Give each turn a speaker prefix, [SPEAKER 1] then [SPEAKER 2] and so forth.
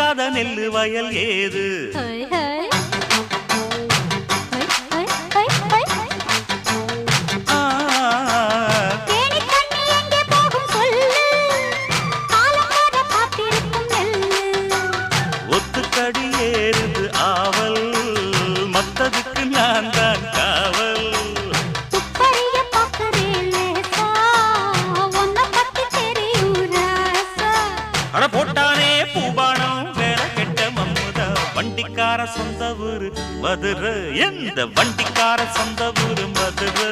[SPEAKER 1] விதைக்காத நெல்லு வயல் ஏது ஒத்துக்கடி ஏறுது ஆவல் மத்ததுக்கு நான் தான் காவல் அட போட்டானே பூபானம் வேற கெட்ட மம்முதா வண்டிக்கார சொந்த ஊரு மதுரை எந்த வண்டிக்கார சொந்த ஊரு மதுரை